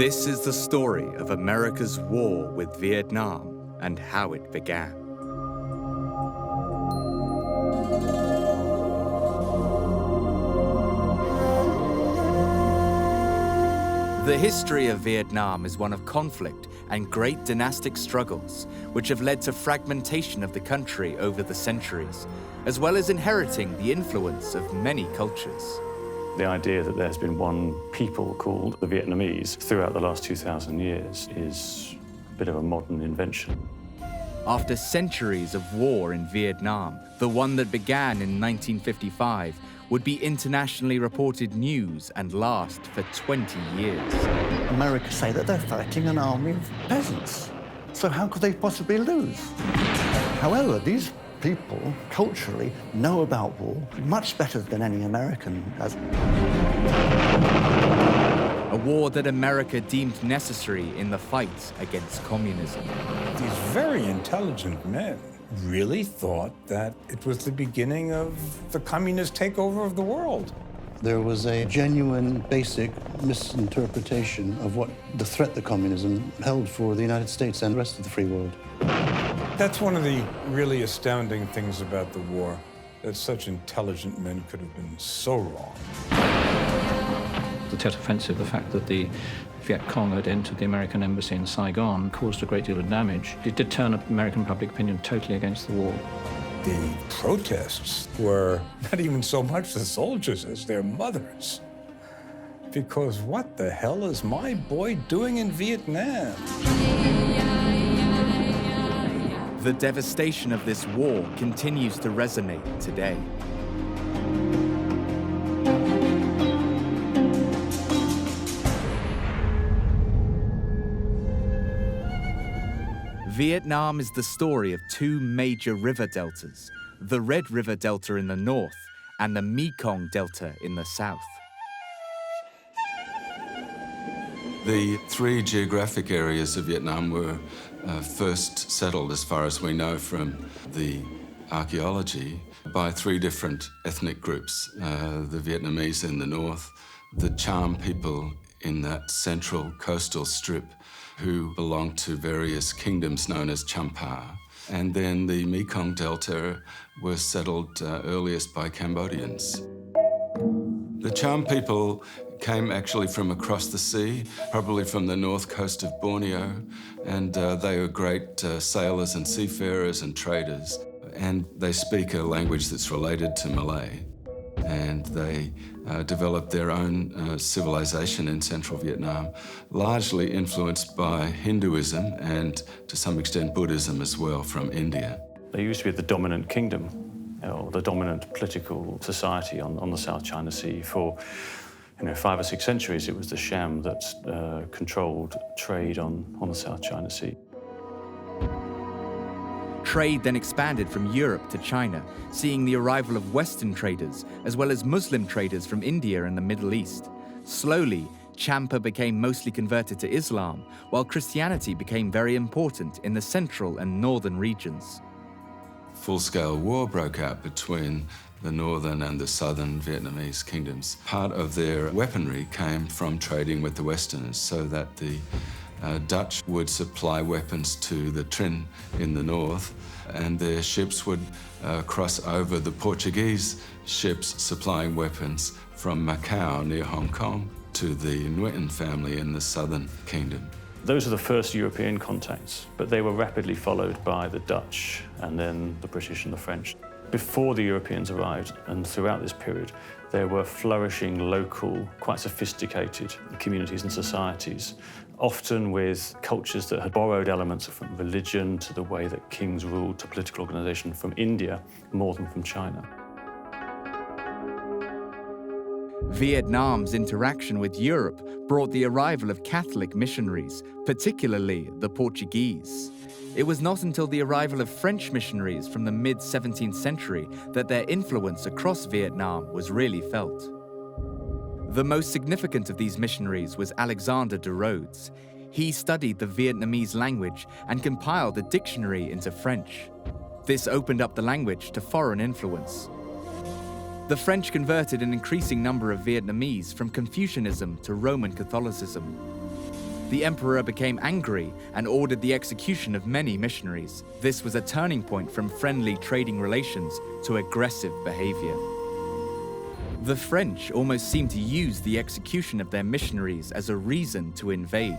This is the story of America's war with Vietnam and how it began. The history of Vietnam is one of conflict and great dynastic struggles, which have led to fragmentation of the country over the centuries, as well as inheriting the influence of many cultures. The idea that there's been one people called the Vietnamese throughout the last 2,000 years is a bit of a modern invention. After centuries of war in Vietnam, the one that began in 1955 would be internationally reported news and last for 20 years. America say that they're fighting an army of peasants, so how could they possibly lose? However, these people culturally know about war much better than any American does. A war that America deemed necessary in the fight against communism. These very intelligent men really thought that it was the beginning of the communist takeover of the world. There was a genuine, basic misinterpretation of what the threat that communism held for the United States and the rest of the free world. That's one of the really astounding things about the war, that such intelligent men could have been so wrong. The Tet Offensive, the fact that the Viet Cong had entered the American embassy in Saigon, caused a great deal of damage. It did turn American public opinion totally against the war. The protests were not even so much the soldiers as their mothers. Because what the hell is my boy doing in Vietnam? The devastation of this war continues to resonate today. Vietnam is the story of two major river deltas, the Red River Delta in the north and the Mekong Delta in the south. The three geographic areas of Vietnam were first settled, as far as we know from the archaeology, by three different ethnic groups. The Vietnamese in the north, the Cham people in that central coastal strip who belonged to various kingdoms known as Champa. And then the Mekong Delta was settled earliest by Cambodians. The Cham people came actually from across the sea, probably from the north coast of Borneo, and they were great sailors and seafarers and traders. And they speak a language that's related to Malay. And they developed their own civilization in central Vietnam, largely influenced by Hinduism and to some extent Buddhism as well from India. They used to be the dominant kingdom, or the dominant political society on the South China Sea. For 5 or 6 centuries, it was the Sham that controlled trade on the South China Sea. Trade then expanded from Europe to China, seeing the arrival of Western traders, as well as Muslim traders from India and the Middle East. Slowly, Champa became mostly converted to Islam, while Christianity became very important in the central and northern regions. Full-scale war broke out between the northern and the southern Vietnamese kingdoms. Part of their weaponry came from trading with the Westerners, so that the Dutch would supply weapons to the Trinh in the north, and their ships would cross over the Portuguese ships supplying weapons from Macau near Hong Kong to the Nguyen family in the southern kingdom. Those are the first European contacts, but they were rapidly followed by the Dutch and then the British and the French. Before the Europeans arrived, and throughout this period, there were flourishing local, quite sophisticated communities and societies, often with cultures that had borrowed elements from religion to the way that kings ruled to political organization from India more than from China. Vietnam's interaction with Europe brought the arrival of Catholic missionaries, particularly the Portuguese. It was not until the arrival of French missionaries from the mid-17th century that their influence across Vietnam was really felt. The most significant of these missionaries was Alexander de Rhodes. He studied the Vietnamese language and compiled a dictionary into French. This opened up the language to foreign influence. The French converted an increasing number of Vietnamese from Confucianism to Roman Catholicism. The emperor became angry and ordered the execution of many missionaries. This was a turning point from friendly trading relations to aggressive behavior. The French almost seemed to use the execution of their missionaries as a reason to invade.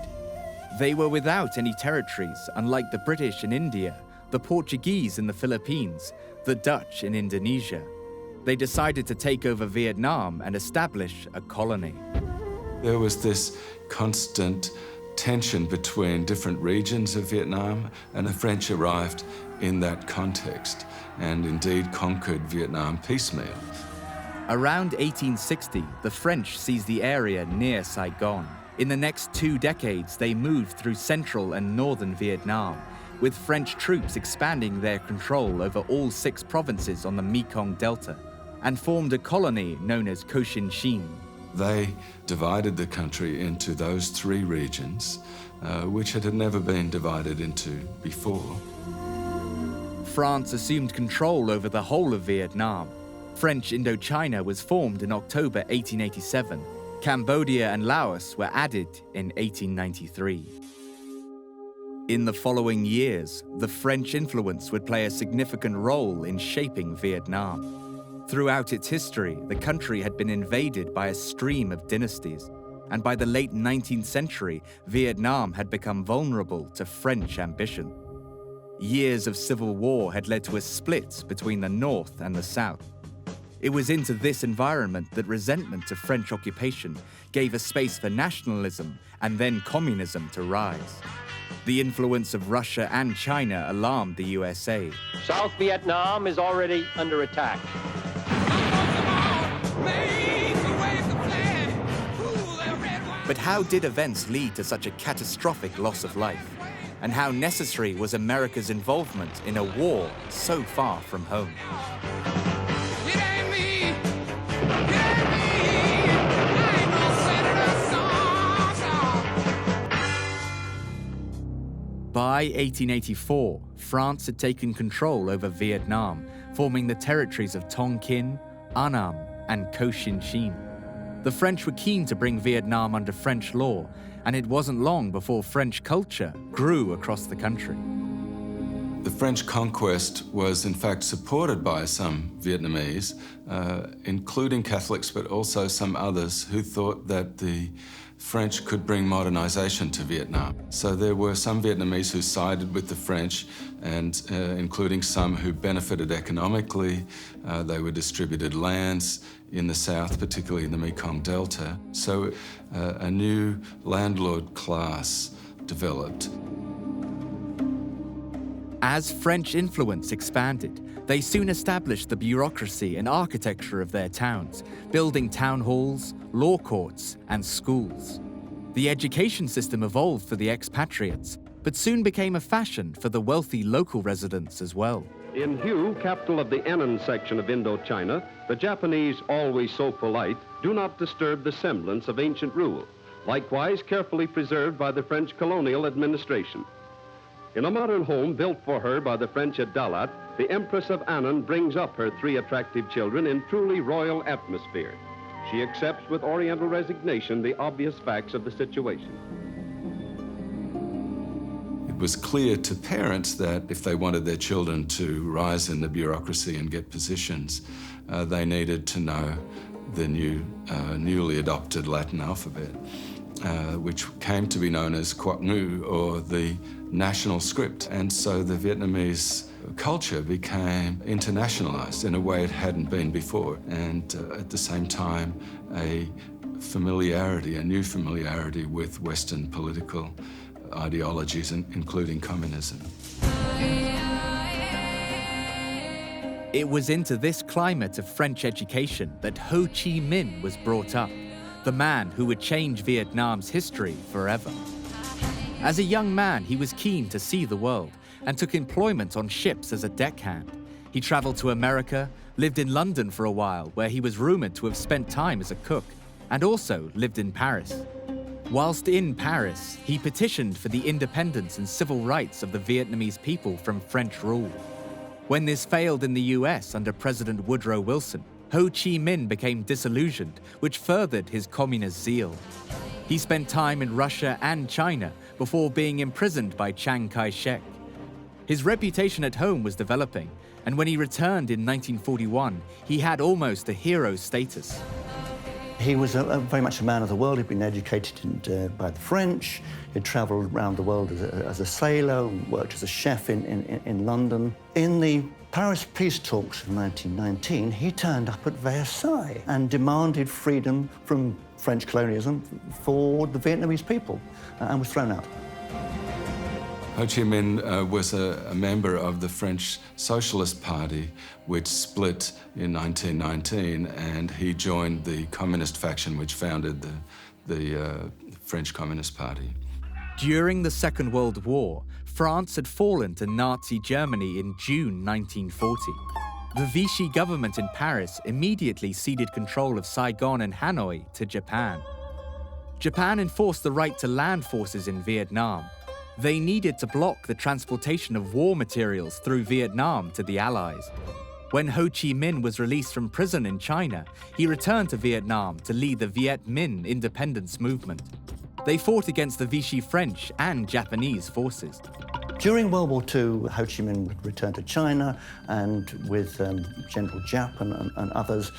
They were without any territories, unlike the British in India, the Portuguese in the Philippines, the Dutch in Indonesia. They decided to take over Vietnam and establish a colony. There was this constant tension between different regions of Vietnam, and the French arrived in that context and indeed conquered Vietnam piecemeal. Around 1860, the French seized the area near Saigon. In the next 2 decades, they moved through central and northern Vietnam, with French troops expanding their control over all 6 provinces on the Mekong Delta, and formed a colony known as Cochinchine. They divided the country into those 3 regions, which it had never been divided into before. France assumed control over the whole of Vietnam. French Indochina was formed in October 1887. Cambodia and Laos were added in 1893. In the following years, the French influence would play a significant role in shaping Vietnam. Throughout its history, the country had been invaded by a stream of dynasties, and by the late 19th century, Vietnam had become vulnerable to French ambition. Years of civil war had led to a split between the North and the South. It was into this environment that resentment of French occupation gave a space for nationalism and then communism to rise. The influence of Russia and China alarmed the USA. South Vietnam is already under attack. But how did events lead to such a catastrophic loss of life? And how necessary was America's involvement in a war so far from home? By 1884, France had taken control over Vietnam, forming the territories of Tonkin, Annam, and Cochinchine. The French were keen to bring Vietnam under French law, and it wasn't long before French culture grew across the country. The French conquest was in fact supported by some Vietnamese, including Catholics, but also some others who thought that the French could bring modernization to Vietnam. So there were some Vietnamese who sided with the French, and including some who benefited economically. They were distributed lands in the south, particularly in the Mekong Delta. So a new landlord class developed. As French influence expanded, they soon established the bureaucracy and architecture of their towns, building town halls, law courts, and schools. The education system evolved for the expatriates, but soon became a fashion for the wealthy local residents as well. In Hue, capital of the Annan section of Indochina, the Japanese, always so polite, do not disturb the semblance of ancient rule, likewise carefully preserved by the French colonial administration. In a modern home built for her by the French at Dalat, the Empress of Annan brings up her 3 attractive children in truly royal atmosphere. She accepts with oriental resignation the obvious facts of the situation. It was clear to parents that if they wanted their children to rise in the bureaucracy and get positions, they needed to know the newly adopted Latin alphabet, which came to be known as Quoc Ngu, or the national script. And so the Vietnamese culture became internationalized in a way it hadn't been before. And at the same time, a new familiarity with Western political ideologies, including communism. It was into this climate of French education that Ho Chi Minh was brought up, the man who would change Vietnam's history forever. As a young man, he was keen to see the world and took employment on ships as a deckhand. He traveled to America, lived in London for a while, where he was rumored to have spent time as a cook, and also lived in Paris. Whilst in Paris, he petitioned for the independence and civil rights of the Vietnamese people from French rule. When this failed in the US under President Woodrow Wilson, Ho Chi Minh became disillusioned, which furthered his communist zeal. He spent time in Russia and China before being imprisoned by Chiang Kai-shek. His reputation at home was developing, and when he returned in 1941, he had almost a hero status. He was very much a man of the world. He'd been educated by the French. He'd travelled around the world as a sailor, worked as a chef in London. In the Paris peace talks of 1919, he turned up at Versailles and demanded freedom from French colonialism for the Vietnamese people and was thrown out. Ho Chi Minh was a member of the French Socialist Party, which split in 1919, and he joined the communist faction which founded the French Communist Party. During the Second World War, France had fallen to Nazi Germany in June 1940. The Vichy government in Paris immediately ceded control of Saigon and Hanoi to Japan. Japan enforced the right to land forces in Vietnam. They needed to block the transportation of war materials through Vietnam to the Allies. When Ho Chi Minh was released from prison in China, he returned to Vietnam to lead the Viet Minh independence movement. They fought against the Vichy French and Japanese forces. During World War II, Ho Chi Minh would return to China and with General Giap and others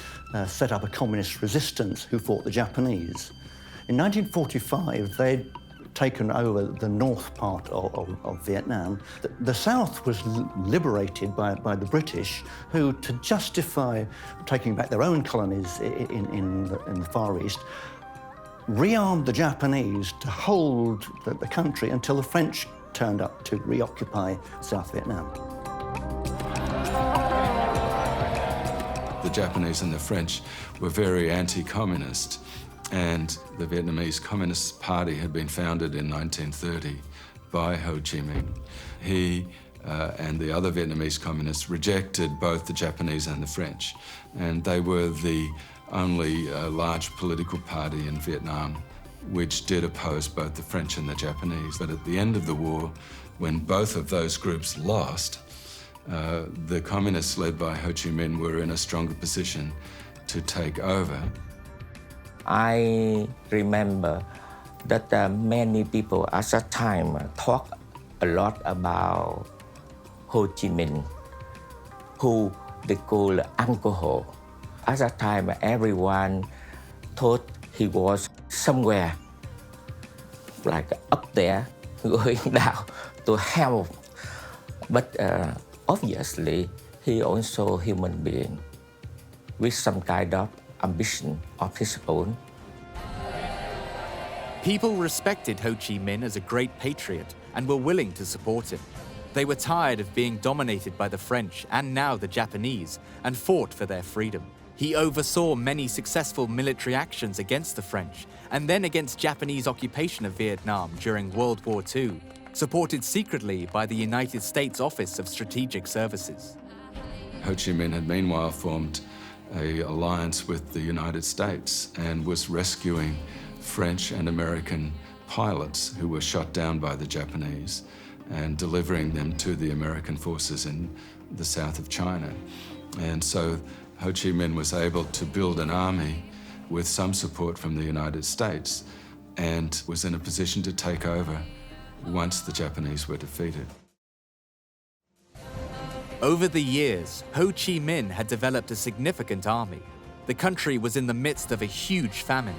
set up a communist resistance who fought the Japanese. In 1945, they'd taken over the north part of Vietnam. The south was liberated by the British, who, to justify taking back their own colonies in the Far East, rearmed the Japanese to hold the country until the French turned up to reoccupy South Vietnam. The Japanese and the French were very anti-communist, and the Vietnamese Communist Party had been founded in 1930 by Ho Chi Minh. He and the other Vietnamese communists rejected both the Japanese and the French, and they were the only large political party in Vietnam which did oppose both the French and the Japanese. But at the end of the war, when both of those groups lost, the communists led by Ho Chi Minh were in a stronger position to take over. I remember that many people at that time talk a lot about Ho Chi Minh, who they call alcohol. At that time, everyone thought he was somewhere, like up there, going down to hell. But obviously, he also a human being with some kind of ambition of his own. People respected Ho Chi Minh as a great patriot and were willing to support him. They were tired of being dominated by the French and now the Japanese and fought for their freedom. He oversaw many successful military actions against the French and then against Japanese occupation of Vietnam during World War II, supported secretly by the United States Office of Strategic Services. Ho Chi Minh had meanwhile formed an alliance with the United States and was rescuing French and American pilots who were shot down by the Japanese and delivering them to the American forces in the south of China. And so Ho Chi Minh was able to build an army with some support from the United States and was in a position to take over once the Japanese were defeated. Over the years, Ho Chi Minh had developed a significant army. The country was in the midst of a huge famine.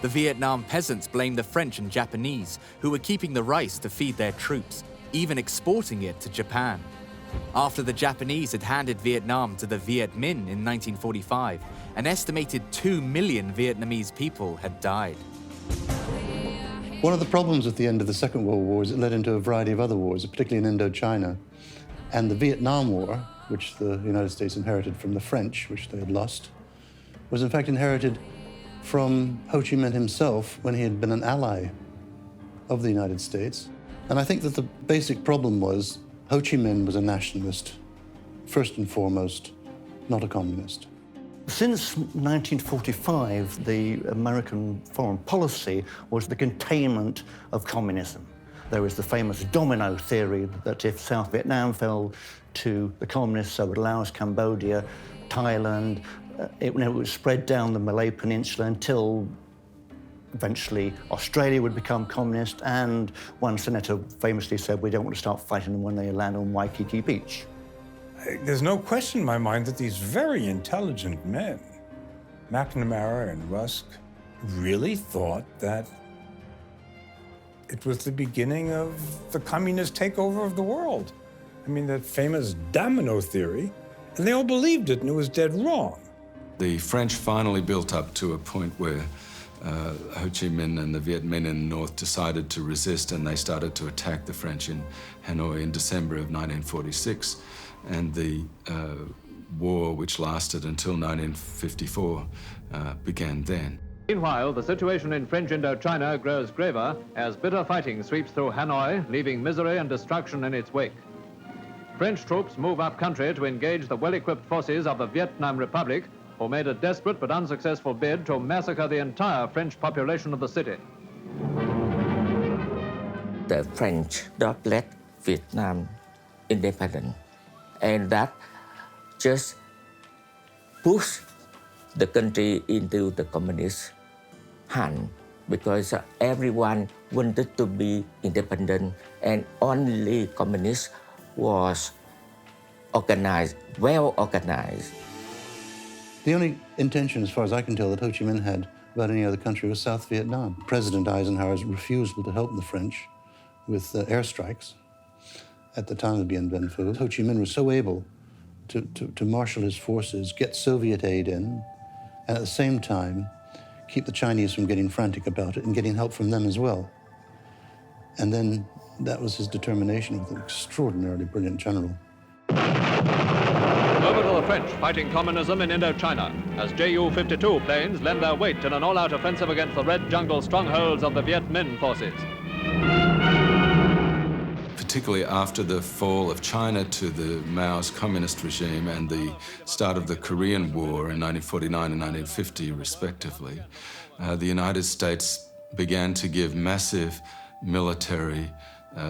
The Vietnam peasants blamed the French and Japanese, who were keeping the rice to feed their troops, even exporting it to Japan. After the Japanese had handed Vietnam to the Viet Minh in 1945, an estimated 2 million Vietnamese people had died. One of the problems at the end of the Second World War is it led into a variety of other wars, particularly in Indochina. And the Vietnam War, which the United States inherited from the French, which they had lost, was in fact inherited from Ho Chi Minh himself when he had been an ally of the United States. And I think that the basic problem was Ho Chi Minh was a nationalist, first and foremost, not a communist. Since 1945, the American foreign policy was the containment of communism. There was the famous domino theory that if South Vietnam fell to the communists, so would Laos, Cambodia, Thailand, it would spread down the Malay Peninsula until Eventually, Australia would become communist, and one senator famously said, we don't want to start fighting them when they land on Waikiki Beach. There's no question in my mind that these very intelligent men, McNamara and Rusk, really thought that it was the beginning of the communist takeover of the world. I mean, that famous domino theory, and they all believed it, and it was dead wrong. The French finally built up to a point where Ho Chi Minh and the Viet Minh in the north decided to resist, and they started to attack the French in Hanoi in December of 1946. And the war, which lasted until 1954, began then. Meanwhile, the situation in French Indochina grows graver as bitter fighting sweeps through Hanoi, leaving misery and destruction in its wake. French troops move up country to engage the well-equipped forces of the Vietnam Republic, who made a desperate but unsuccessful bid to massacre the entire French population of the city. The French don't let Vietnam independent, and that just pushed the country into the communist hand, because everyone wanted to be independent, and only communist was organized, well organized. The only intention, as far as I can tell, that Ho Chi Minh had about any other country was South Vietnam. President Eisenhower's refusal to help the French with airstrikes at the time of Dien Bien Phu. Ho Chi Minh was so able to marshal his forces, get Soviet aid in, and at the same time keep the Chinese from getting frantic about it and getting help from them as well. And then that was his determination with an extraordinarily brilliant general. Over to the French fighting communism in Indochina as Ju-52 planes lend their weight in an all-out offensive against the red jungle strongholds of the Viet Minh forces. Particularly after the fall of China to the Mao's communist regime and the start of the Korean War in 1949 and 1950, respectively, the United States began to give massive military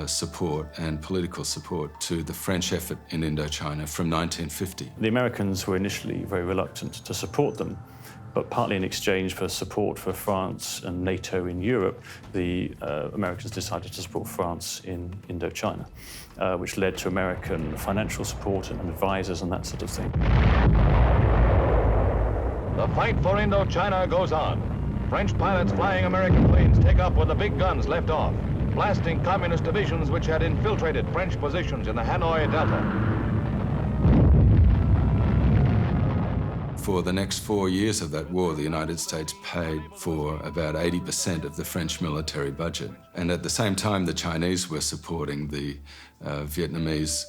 support and political support to the French effort in Indochina from 1950. The Americans were initially very reluctant to support them, but partly in exchange for support for France and NATO in Europe, the Americans decided to support France in Indochina, which led to American financial support and advisors and that sort of thing. The fight for Indochina goes on. French pilots flying American planes take up with the big guns left off, blasting communist divisions which had infiltrated French positions in the Hanoi Delta. For the next 4 years of that war, the United States paid for about 80% of the French military budget. And at the same time, the Chinese were supporting the Vietnamese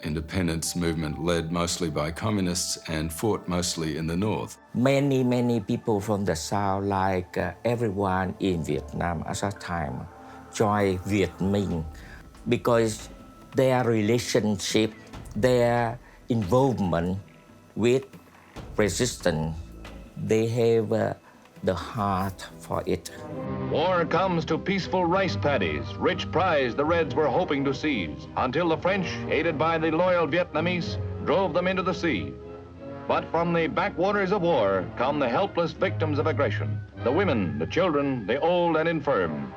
independence movement led mostly by communists and fought mostly in the north. Many people from the south, like everyone in Vietnam at that time, joined Viet Minh because their relationship, their involvement with resistance, they have the heart for it. War comes to peaceful rice paddies, rich prize the Reds were hoping to seize, until the French, aided by the loyal Vietnamese, drove them into the sea. But from the backwaters of war come the helpless victims of aggression, the women, the children, the old and infirm.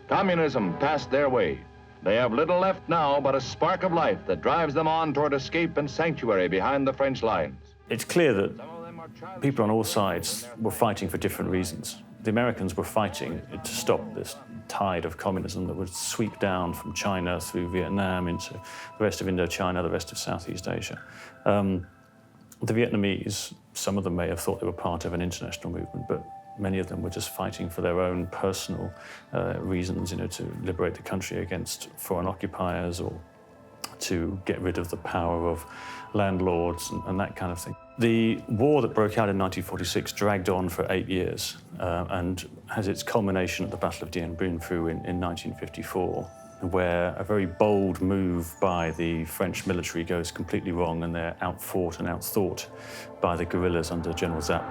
Communism passed their way. They have little left now but a spark of life that drives them on toward escape and sanctuary behind the French lines. It's clear that people on all sides were fighting for different reasons. The Americans were fighting to stop this tide of communism that would sweep down from China through Vietnam into the rest of Indochina, the rest of Southeast Asia. The Vietnamese, some of them may have thought they were part of an international movement, but many of them were just fighting for their own personal reasons, to liberate the country against foreign occupiers or to get rid of the power of landlords and that kind of thing. The war that broke out in 1946 dragged on for 8 years and has its culmination at the Battle of Dien Bien Phu in 1954, where a very bold move by the French military goes completely wrong and they're outfought and outthought by the guerrillas under General Zapp.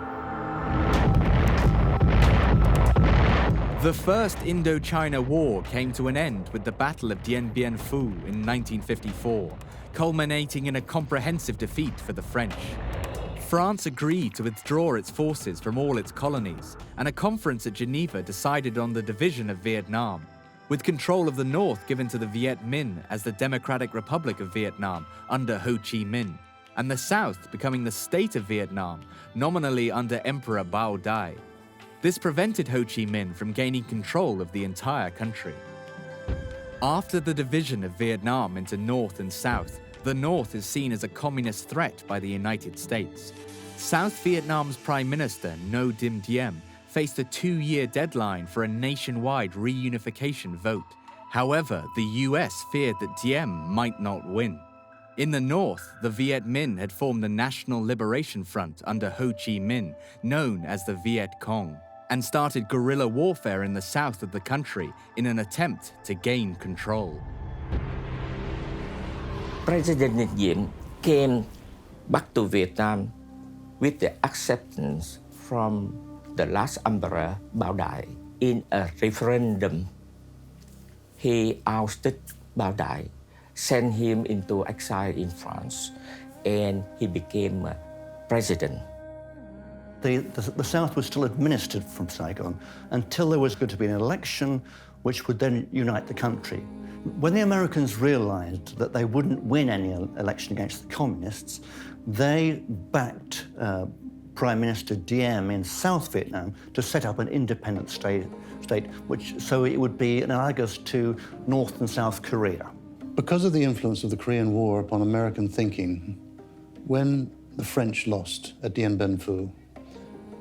The First Indochina War came to an end with the Battle of Dien Bien Phu in 1954, culminating in a comprehensive defeat for the French. France agreed to withdraw its forces from all its colonies, and a conference at Geneva decided on the division of Vietnam, with control of the north given to the Viet Minh as the Democratic Republic of Vietnam under Ho Chi Minh, and the south becoming the state of Vietnam, nominally under Emperor Bao Dai. This prevented Ho Chi Minh from gaining control of the entire country. After the division of Vietnam into North and South, the North is seen as a communist threat by the United States. South Vietnam's Prime Minister Ngo Diem faced a 2-year deadline for a nationwide reunification vote. However, the US feared that Diem might not win. In the north, the Viet Minh had formed the National Liberation Front under Ho Chi Minh, known as the Viet Cong, and started guerrilla warfare in the south of the country in an attempt to gain control. President Diem came back to Vietnam with the acceptance from the last emperor Bao Dai. In a referendum, he ousted Bao Dai, sent him into exile in France, and he became president. The South was still administered from Saigon until there was going to be an election which would then unite the country. When the Americans realized that they wouldn't win any election against the communists, they backed Prime Minister Diem in South Vietnam to set up an independent state so it would be analogous to North and South Korea. Because of the influence of the Korean War upon American thinking, when the French lost at Dien Bien Phu,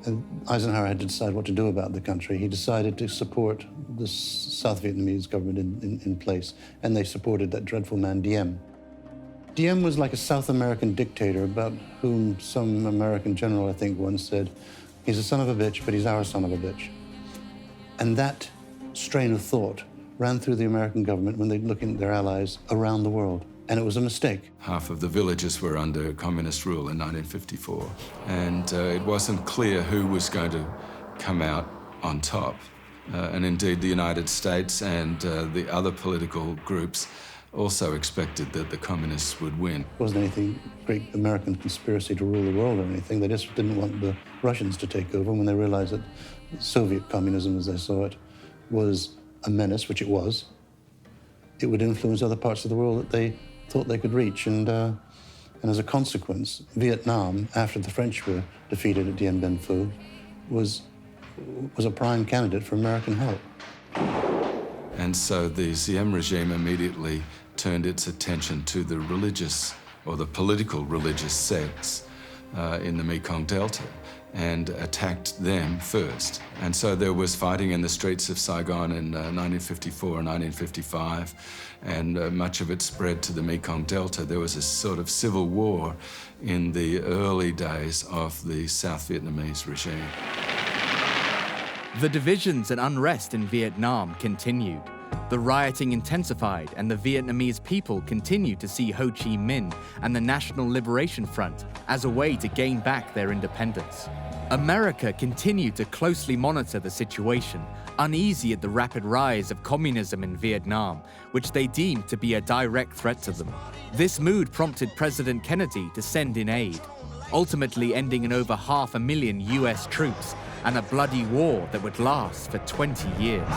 and Eisenhower had to decide what to do about the country, he decided to support the South Vietnamese government in place, and they supported that dreadful man Diem. Diem was like a South American dictator about whom some American general, I think, once said, he's a son of a bitch, but he's our son of a bitch. And that strain of thought ran through the American government when they looked at their allies around the world. And it was a mistake. Half of the villages were under communist rule in 1954, and it wasn't clear who was going to come out on top. And indeed, the United States and the other political groups also expected that the communists would win. It wasn't anything great American conspiracy to rule the world or anything. They just didn't want the Russians to take over when they realized that Soviet communism, as they saw it, was a menace, which it was. It would influence other parts of the world that they thought they could reach. And as a consequence, Vietnam, after the French were defeated at Dien Bien Phu, was a prime candidate for American help. And so the Diem regime immediately turned its attention to the religious, or the political religious sects in the Mekong Delta, and attacked them first. And so there was fighting in the streets of Saigon in 1954 and 1955, and much of it spread to the Mekong Delta. There was a sort of civil war in the early days of the South Vietnamese regime. The divisions and unrest in Vietnam continued. The rioting intensified, and the Vietnamese people continued to see Ho Chi Minh and the National Liberation Front as a way to gain back their independence. America continued to closely monitor the situation, uneasy at the rapid rise of communism in Vietnam, which they deemed to be a direct threat to them. This mood prompted President Kennedy to send in aid, ultimately ending in over 500,000 US troops and a bloody war that would last for 20 years.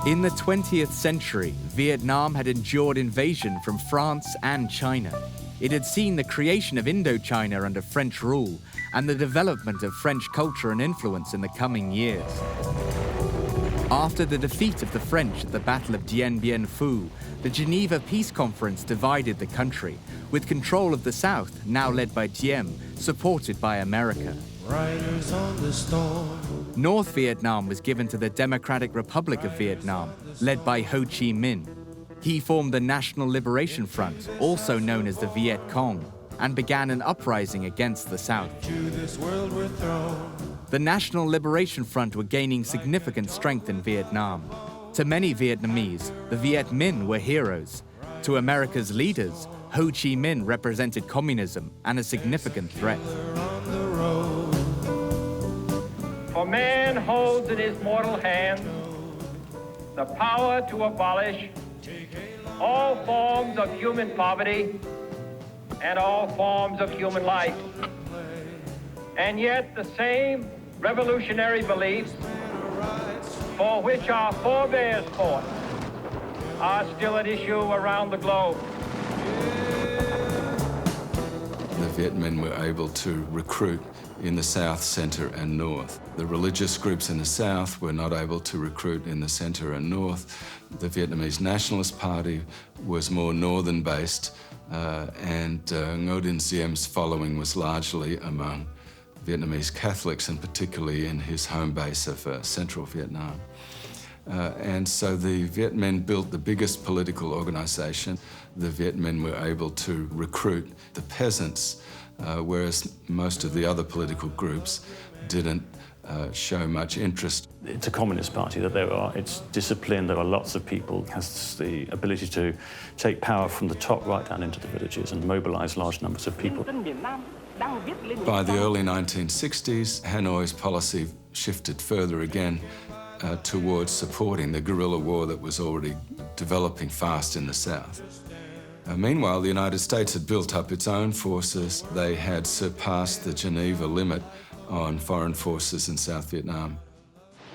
In the 20th century, Vietnam had endured invasion from France and China. It had seen the creation of Indochina under French rule and the development of French culture and influence in the coming years. After the defeat of the French at the Battle of Dien Bien Phu, the Geneva Peace Conference divided the country, with control of the South, now led by Diem, supported by America. North Vietnam was given to the Democratic Republic of Vietnam, led by Ho Chi Minh. He formed the National Liberation Front, also known as the Viet Cong, and began an uprising against the South. The National Liberation Front were gaining significant strength in Vietnam. To many Vietnamese, the Viet Minh were heroes. To America's leaders, Ho Chi Minh represented communism and a significant threat. For man holds in his mortal hand the power to abolish all forms of human poverty and all forms of human life. And yet the same revolutionary beliefs for which our forebears fought are still at issue around the globe. The Viet Minh were able to recruit in the south, centre and north. The religious groups in the south were not able to recruit in the centre and north. The Vietnamese Nationalist Party was more northern-based, and Ngo Dinh Diem's following was largely among Vietnamese Catholics, and particularly in his home base of central Vietnam. And so the Viet Minh built the biggest political organisation. The Viet Minh were able to recruit the peasants, whereas most of the other political groups didn't show much interest. It's a communist party that it's disciplined, there are lots of people, it has the ability to take power from the top right down into the villages and mobilise large numbers of people. By the early 1960s, Hanoi's policy shifted further again towards supporting the guerrilla war that was already developing fast in the south. Meanwhile, the United States had built up its own forces. They had surpassed the Geneva limit on foreign forces in South Vietnam.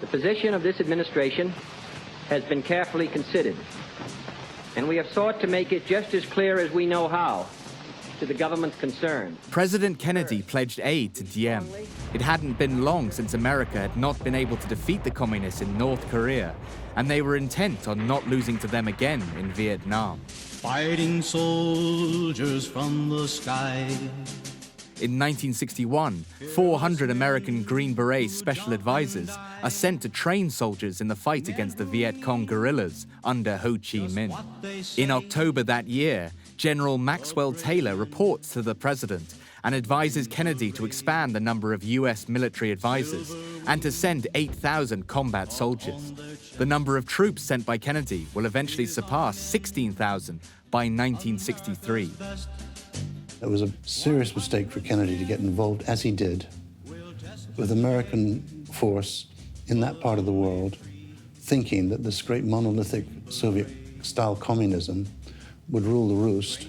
The position of this administration has been carefully considered, and we have sought to make it just as clear as we know how to the governments concerned. President Kennedy pledged aid to Diem. It hadn't been long since America had not been able to defeat the communists in North Korea, and they were intent on not losing to them again in Vietnam. Fighting soldiers from the sky. In 1961, 400 American Green Berets special advisors are sent to train soldiers in the fight against the Viet Cong guerrillas under Ho Chi Minh. In October that year, General Maxwell Taylor reports to the president and advises Kennedy to expand the number of US military advisors and to send 8,000 combat soldiers. The number of troops sent by Kennedy will eventually surpass 16,000 by 1963. It was a serious mistake for Kennedy to get involved, as he did, with American force in that part of the world, thinking that this great monolithic Soviet-style communism would rule the roost,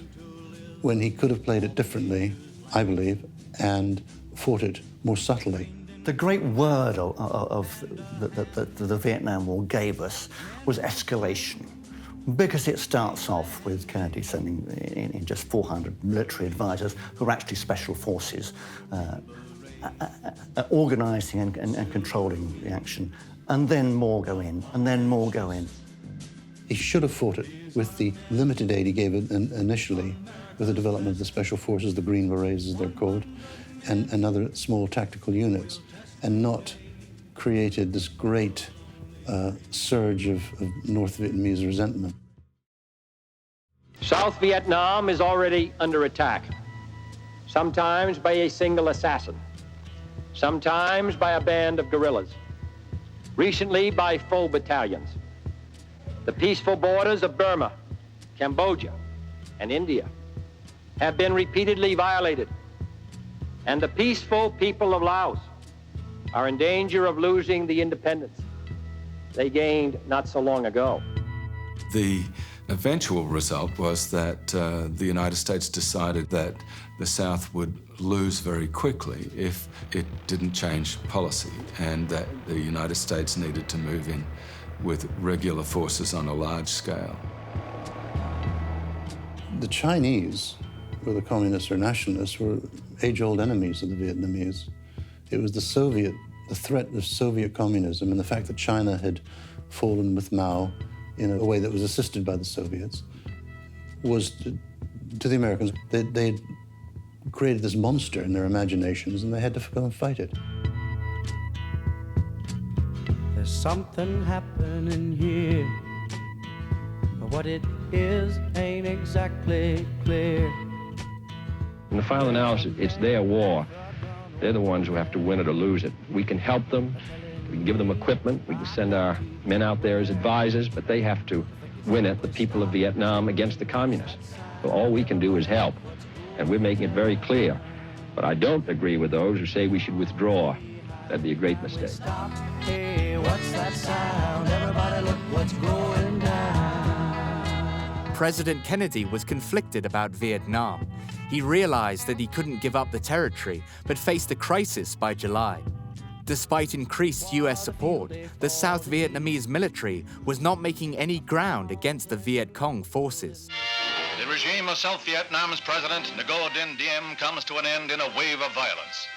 when he could have played it differently, I believe, and fought it more subtly. The great word that the Vietnam War gave us was escalation, because it starts off with Kennedy sending in just 400 military advisors who are actually special forces, organising and controlling the action, and then more go in, and then more go in. He should have fought it with the limited aid he gave initially, with the development of the special forces, the Green Berets as they're called, and other small tactical units, and not created this great surge of North Vietnamese resentment. South Vietnam is already under attack, sometimes by a single assassin, sometimes by a band of guerrillas, recently by full battalions. The peaceful borders of Burma, Cambodia, and India have been repeatedly violated, and the peaceful people of Laos are in danger of losing the independence they gained not so long ago. The eventual result was that the United States decided that the South would lose very quickly if it didn't change policy, and that the United States needed to move in with regular forces on a large scale. The Chinese, whether communists or nationalists, were age-old enemies of the Vietnamese. It was the threat of Soviet communism and the fact that China had fallen with Mao in a way that was assisted by the Soviets was, to the Americans, they had created this monster in their imaginations and they had to go and fight it. There's something happening here, but what it is ain't exactly clear. In the final analysis, it's their war. They're the ones who have to win it or lose it. We can help them, we can give them equipment, we can send our men out there as advisors, but they have to win it, the people of Vietnam, against the communists. So all we can do is help, and we're making it very clear. But I don't agree with those who say we should withdraw. That'd be a great mistake. Hey, what's that sound? Everybody look what's going down. President Kennedy was conflicted about Vietnam. He realized that he couldn't give up the territory, but faced a crisis by July. Despite increased US support, the South Vietnamese military was not making any ground against the Viet Cong forces. The regime of South Vietnam's president, Ngo Dinh Diem, comes to an end in a wave of violence.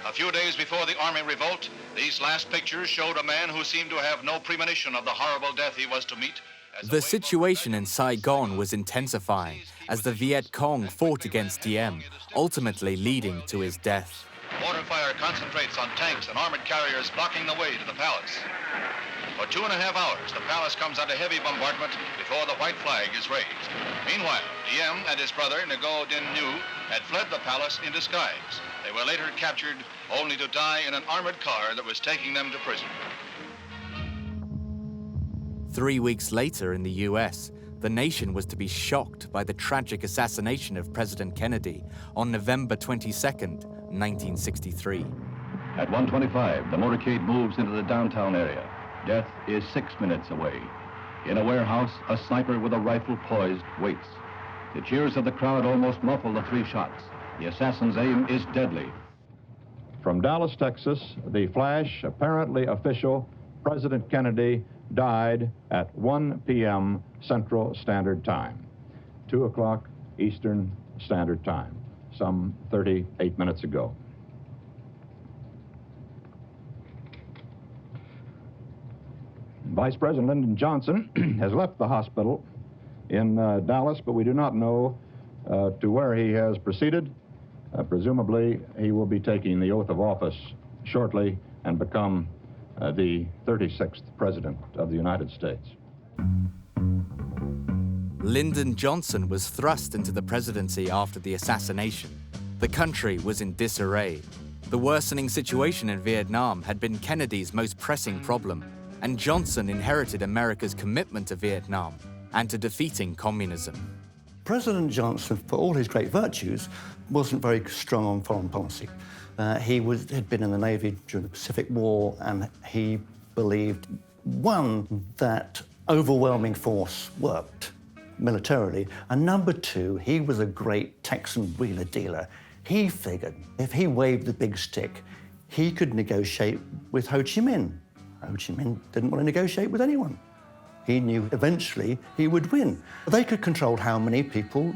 A few days before the army revolt, these last pictures showed a man who seemed to have no premonition of the horrible death he was to meet. The situation in Saigon was intensifying as the Viet Cong fought against Diem, ultimately leading to his death. Mortar fire concentrates on tanks and armored carriers blocking the way to the palace. For 2.5 hours, the palace comes under heavy bombardment before the white flag is raised. Meanwhile, Diem and his brother, Ngo Dinh Nhu, had fled the palace in disguise. They were later captured, only to die in an armored car that was taking them to prison. 3 weeks later in the US, the nation was to be shocked by the tragic assassination of President Kennedy on November 22nd, 1963. At 1:25, the motorcade moves into the downtown area. Death is 6 minutes away. In a warehouse, a sniper with a rifle poised waits. The cheers of the crowd almost muffle the 3 shots. The assassin's aim is deadly. From Dallas, Texas, the flash, apparently official, President Kennedy died at 1 p.m. Central Standard Time, 2 o'clock Eastern Standard Time, some 38 minutes ago. Vice President Lyndon Johnson has left the hospital in Dallas, but we do not know to where he has proceeded. Presumably, he will be taking the oath of office shortly and become the 36th President of the United States. Lyndon Johnson was thrust into the presidency after the assassination. The country was in disarray. The worsening situation in Vietnam had been Kennedy's most pressing problem, and Johnson inherited America's commitment to Vietnam and to defeating communism. President Johnson, for all his great virtues, wasn't very strong on foreign policy. He had been in the Navy during the Pacific War, and he believed, one, that overwhelming force worked militarily, and number 2, he was a great Texan wheeler-dealer. He figured if he waved the big stick, he could negotiate with Ho Chi Minh. Ho Chi Minh didn't want to negotiate with anyone. He knew eventually he would win. They could control how many people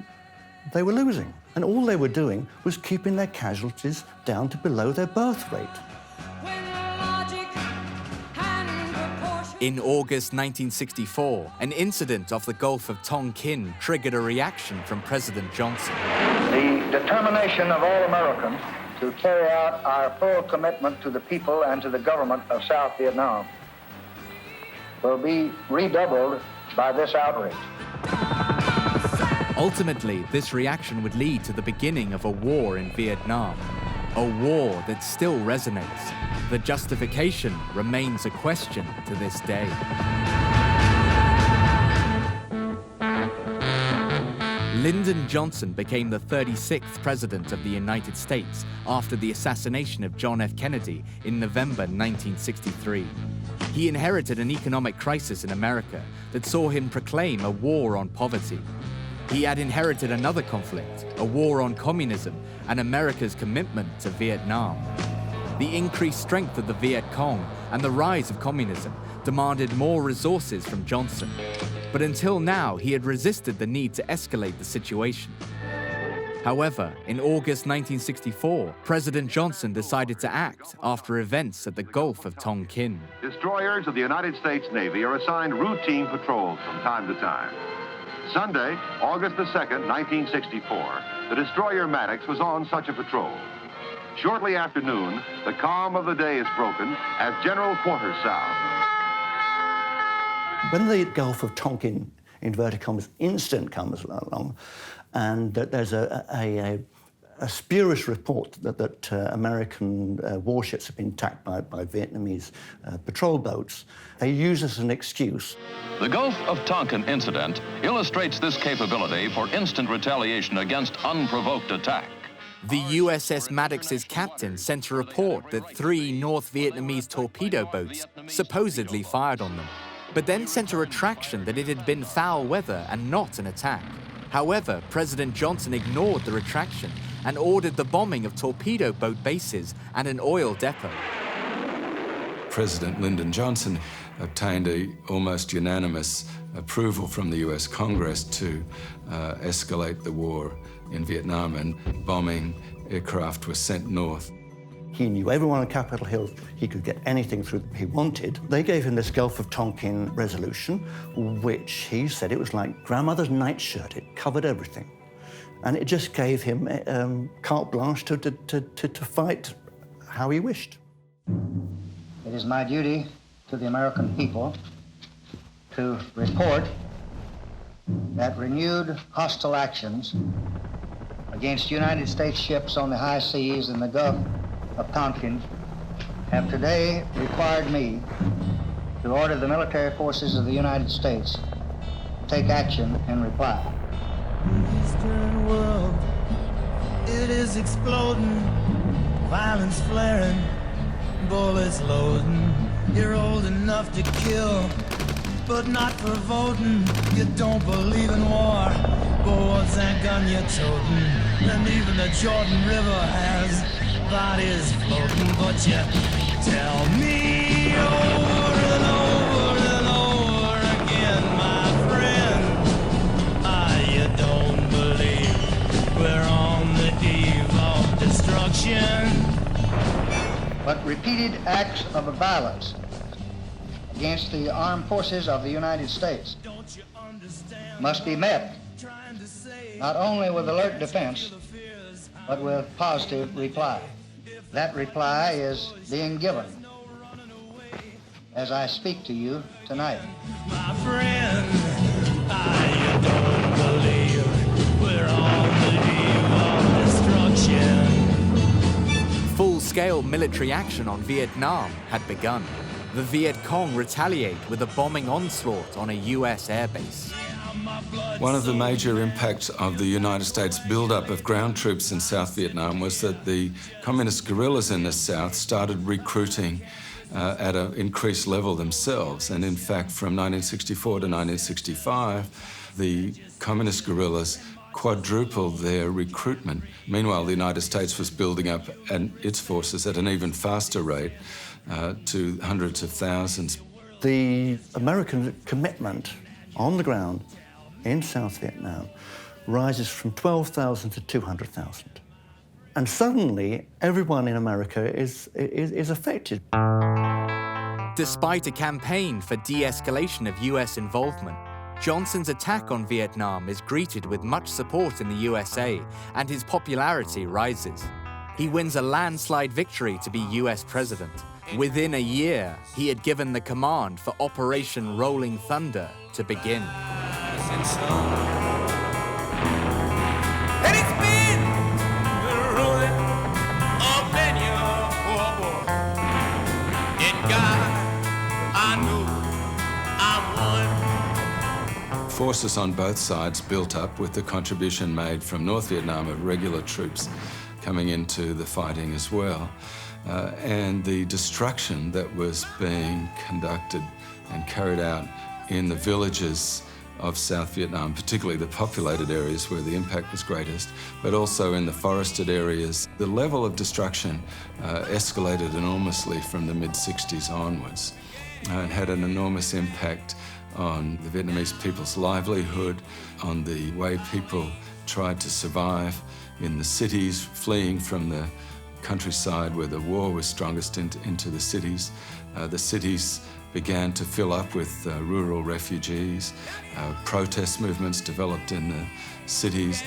they were losing, and all they were doing was keeping their casualties down to below their birth rate. In August 1964, an incident off the Gulf of Tonkin triggered a reaction from President Johnson. The determination of all Americans to carry out our full commitment to the people and to the government of South Vietnam will be redoubled by this outrage. Ultimately, this reaction would lead to the beginning of a war in Vietnam, a war that still resonates. The justification remains a question to this day. Lyndon Johnson became the 36th President of the United States after the assassination of John F. Kennedy in November 1963. He inherited an economic crisis in America that saw him proclaim a war on poverty. He had inherited another conflict, a war on communism and America's commitment to Vietnam. The increased strength of the Viet Cong and the rise of communism demanded more resources from Johnson. But until now, he had resisted the need to escalate the situation. However, in August 1964, President Johnson decided to act after events at the Gulf of Tonkin. Destroyers of the United States Navy are assigned routine patrols from time to time. Sunday, August the 2nd, 1964, the destroyer Maddox was on such a patrol. Shortly after noon, the calm of the day is broken as general quarters sound. When the Gulf of Tonkin, inverted commas, incident comes along, and there's a spurious report that American warships have been attacked by Vietnamese patrol boats, they use as an excuse. The Gulf of Tonkin incident illustrates this capability for instant retaliation against unprovoked attack. The USS Maddox's captain sent a report that 3 North Vietnamese torpedo boats supposedly fired on them. but then sent a retraction that it had been foul weather and not an attack. However, President Johnson ignored the retraction and ordered the bombing of torpedo boat bases and an oil depot. President Lyndon Johnson obtained an almost unanimous approval from the US Congress to escalate the war in Vietnam, and bombing aircraft was sent north. He knew everyone on Capitol Hill. He could get anything through he wanted. They gave him this Gulf of Tonkin resolution, which he said it was like grandmother's nightshirt. It covered everything. And it just gave him carte blanche to fight how he wished. It is my duty to the American people to report that renewed hostile actions against United States ships on the high seas in the Gulf of Tonkin have today required me to order the military forces of the United States to take action in reply. Eastern world, it is exploding, violence flaring, bullets loading. You're old enough to kill, but not for voting. You don't believe in war, but what's that gun you're toting? And even the Jordan River has bodies floating, but you tell me over and over and over again, my friend, you don't believe we're on the eve of destruction. But repeated acts of violence against the armed forces of the United States must be met not only with alert defense, but with positive reply. That reply is being given as I speak to you tonight. My friend, you don't believe we're on the eve of destruction. Full-scale military action on Vietnam had begun. The Viet Cong retaliate with a bombing onslaught on a US airbase. One of the major impacts of the United States buildup of ground troops in South Vietnam was that the communist guerrillas in the South started recruiting at an increased level themselves. And in fact, from 1964 to 1965, the communist guerrillas quadrupled their recruitment. Meanwhile, the United States was building up its forces at an even faster rate to hundreds of thousands. The American commitment on the ground in South Vietnam rises from 12,000 to 200,000. And suddenly, everyone in America is affected. Despite a campaign for de-escalation of US involvement, Johnson's attack on Vietnam is greeted with much support in the USA, and his popularity rises. He wins a landslide victory to be US president. Within a year, he had given the command for Operation Rolling Thunder to begin. And it's been the ruin of many a war. In God, I know I'm one. Forces on both sides built up with the contribution made from North Vietnam of regular troops coming into the fighting as well. And the destruction that was being conducted and carried out in the villages of South Vietnam, particularly the populated areas where the impact was greatest, but also in the forested areas. The level of destruction escalated enormously from the mid-60s onwards and had an enormous impact on the Vietnamese people's livelihood, on the way people tried to survive in the cities, fleeing from the countryside where the war was strongest into the cities. The cities began to fill up with rural refugees. Protest movements developed in the cities.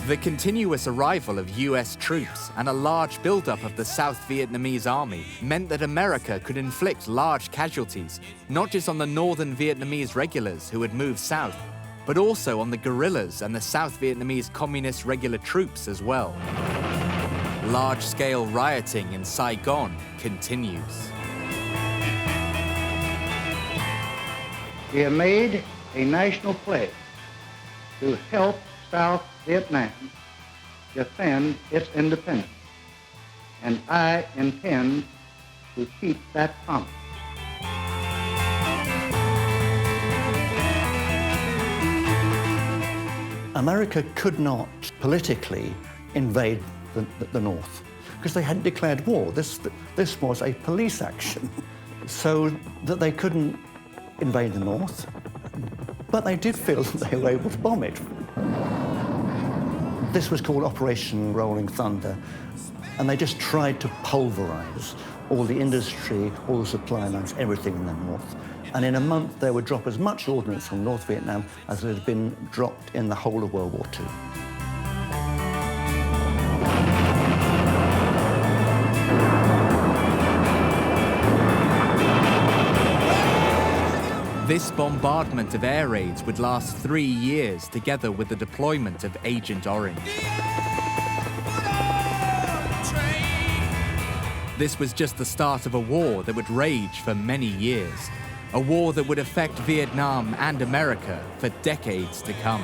The continuous arrival of US troops and a large buildup of the South Vietnamese army meant that America could inflict large casualties, not just on the northern Vietnamese regulars who had moved south, but also on the guerrillas and the South Vietnamese communist regular troops as well. Large-scale rioting in Saigon continues. We have made a national pledge to help South Vietnam defend its independence. and I intend to keep that promise. America could not politically invade the North because they hadn't declared war. This was a police action, so that they couldn't invade the North, but they did feel that they were able to bomb it. This was called Operation Rolling Thunder, and they just tried to pulverize all the industry, all the supply lines, everything in the North. And in a month, they would drop as much ordnance from North Vietnam as had been dropped in the whole of World War II. This bombardment of air raids would last 3 years, together with the deployment of Agent Orange. This was just the start of a war that would rage for many years, a war that would affect Vietnam and America for decades to come.